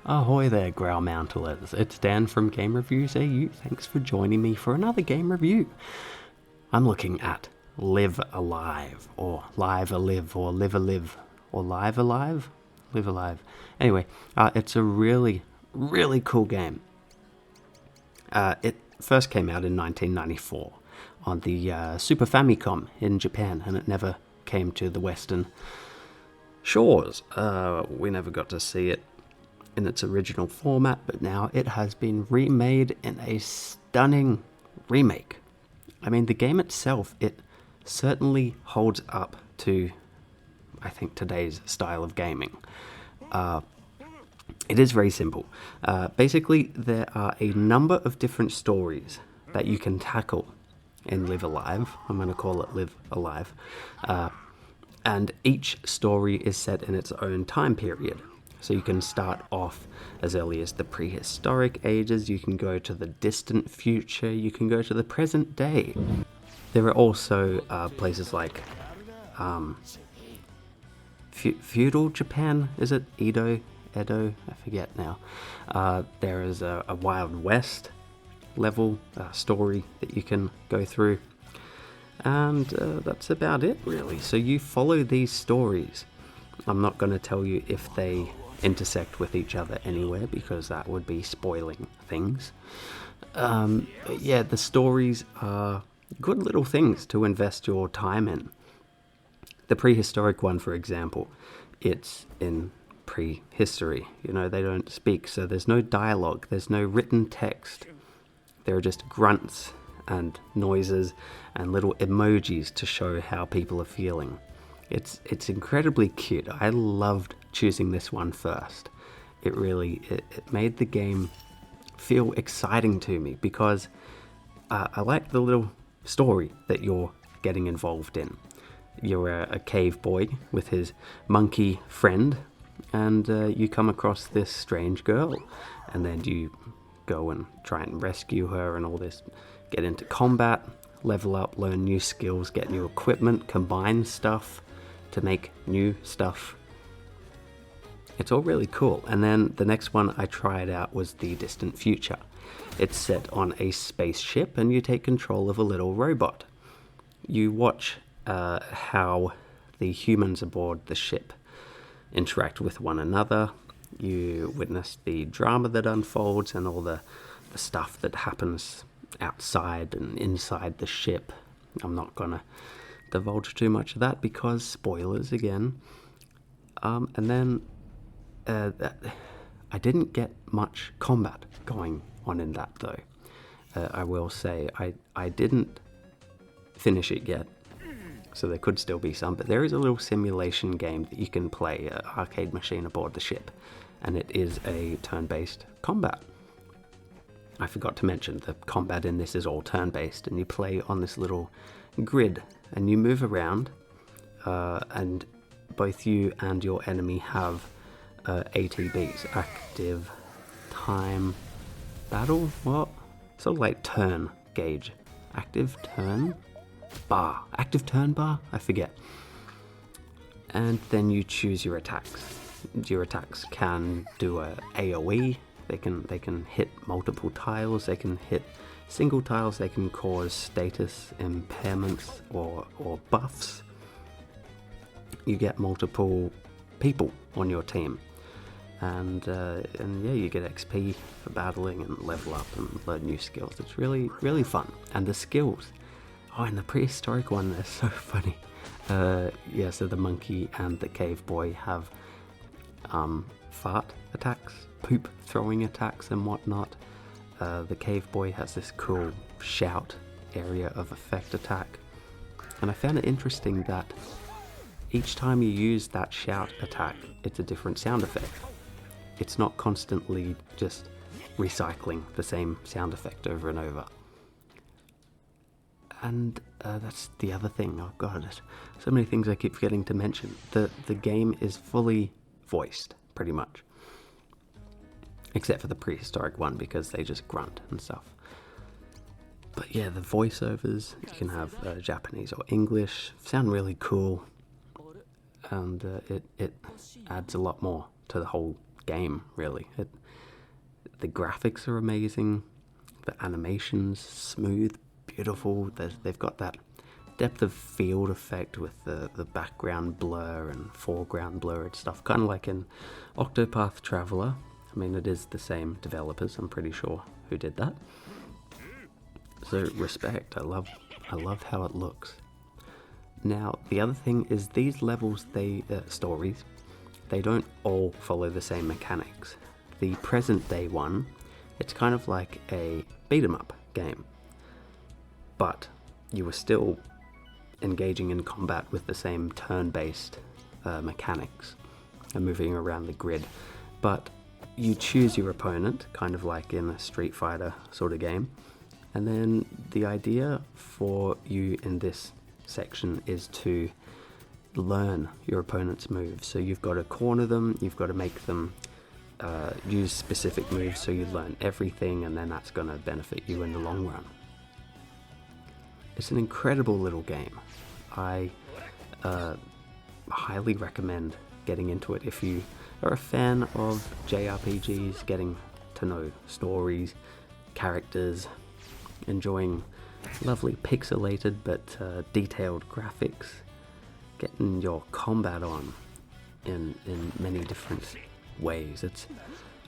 Ahoy there, Growlmountlers. It's Dan from GameReviewsAU. Thanks for joining me for another game review. I'm looking at Live Alive, or Live Alive, or Live Alive, or Live Alive? Live Alive. Anyway, it's a really, really cool game. It first came out in 1994 on the Super Famicom in Japan, and it never came to the Western shores. We never got to see it in its original format, but now it has been remade in a stunning remake. I mean, the game itself, it certainly holds up to, I think, today's style of gaming. It is very simple. Basically, there are a number of different stories that you can tackle in Live Alive. I'm going to call it Live Alive. And each story is set in its own time period. So you can start off as early as the prehistoric ages, you can go to the distant future, you can go to the present day. There are also places like feudal Japan, is it? Edo, I forget now. There is a Wild West level story that you can go through. And that's about it, really. So you follow these stories. I'm not going to tell you if they intersect with each other anywhere, because that would be spoiling things. But yeah, the stories are good little things to invest your time in. The prehistoric one, for example, it's in prehistory. You know, they don't speak, so there's no dialogue, there's no written text. There are just grunts and noises and little emojis to show how people are feeling. It's incredibly cute. I loved choosing this one first. It made the game feel exciting to me, because I like the little story that you're getting involved in. You're a cave boy with his monkey friend, and you come across this strange girl, and then you go and try and rescue her and all this, get into combat, level up, learn new skills, get new equipment, combine stuff to make new stuff. It's all really cool. And then the next one I tried out was the distant future. It's set on a spaceship, and you take control of a little robot. You watch how the humans aboard the ship interact with one another. You witness the drama that unfolds and all the stuff that happens outside and inside the ship. I'm not gonna divulge too much of that, because spoilers again. And then I didn't get much combat going on in that, though. I will say I didn't finish it yet, so there could still be some, but there is a little simulation game that you can play, an arcade machine aboard the ship, and it is a turn-based combat. I forgot to mention, the combat in this is all turn-based, and you play on this little grid, and you move around, and both you and your enemy have ATBs, active time battle, what? Sort of like turn gauge. Active turn bar, I forget. And then you choose your attacks. Your attacks can do a AoE, they can hit multiple tiles, they can hit single tiles, they can cause status impairments or buffs. You get multiple people on your team, and yeah, you get XP for battling and level up and learn new skills. It's really, really fun. And the skills, and the prehistoric one, they're so funny. Yeah, so the monkey and the cave boy have fart attacks, poop throwing attacks and whatnot. The cave boy has this cool shout area of effect attack, and I found it interesting that each time you use that shout attack, it's a different sound effect. It's not constantly just recycling the same sound effect over and over. And that's the other thing. Oh god, so many things I keep forgetting to mention. The game is fully voiced, pretty much. Except for the prehistoric one, because they just grunt and stuff. But yeah, the voiceovers, you can have Japanese or English, sound really cool. And it adds a lot more to the whole game, really. The graphics are amazing, the animation's smooth, beautiful. They've got that depth of field effect with the background blur and foreground blur and stuff, kind of like in Octopath Traveler. I mean, it is the same developers, I'm pretty sure, who did that. So respect, I love how it looks. Now, the other thing is these levels, stories, they don't all follow the same mechanics. The present day one, it's kind of like a beat 'em up game, but you were still engaging in combat with the same turn-based mechanics and moving around the grid, but you choose your opponent, kind of like in a Street Fighter sort of game, and then the idea for you in this section is to learn your opponent's moves. So you've got to corner them, you've got to make them use specific moves, so you learn everything, and then that's going to benefit you in the long run. It's an incredible little game. I highly recommend getting into it if you are a fan of JRPGs, getting to know stories, characters, enjoying lovely pixelated but detailed graphics, getting your combat on in many different ways. It's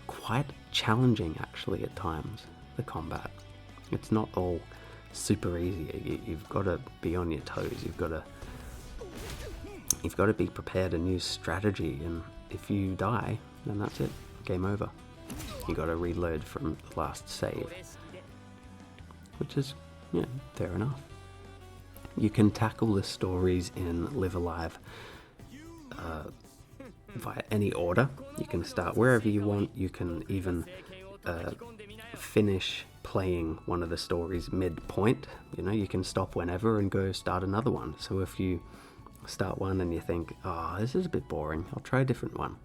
quite challenging actually at times, the combat. It's not all super easy. You've got to be on your toes. You've got to be prepared and use strategy, and if you die, then that's it, game over. You got to reload from the last save, which is, yeah, fair enough. You can tackle the stories in Live Alive via any order. You can start wherever you want. You can even finish playing one of the stories mid-point. You know, you can stop whenever and go start another one. So if you start one and you think, oh, this is a bit boring, I'll try a different one.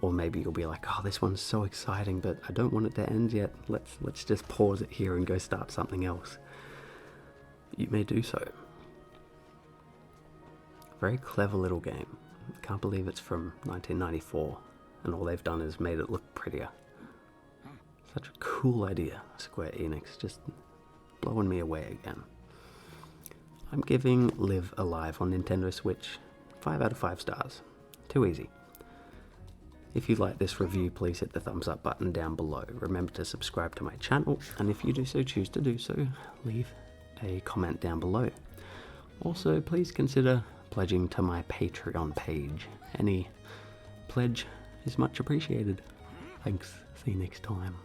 Or maybe you'll be like, oh, this one's so exciting, but I don't want it to end yet. Let's just pause it here and go start something else. You may do so. Very clever little game. Can't believe it's from 1994, and all they've done is made it look prettier. Such a cool idea, Square Enix, just blowing me away again. I'm giving Live Alive on Nintendo Switch 5 out of 5 stars. Too easy. If you like this review, please hit the thumbs up button down below. Remember to subscribe to my channel, and if you choose to do so, leave a comment down below. Also, please consider pledging to my Patreon page. Any pledge is much appreciated. Thanks. See you next time.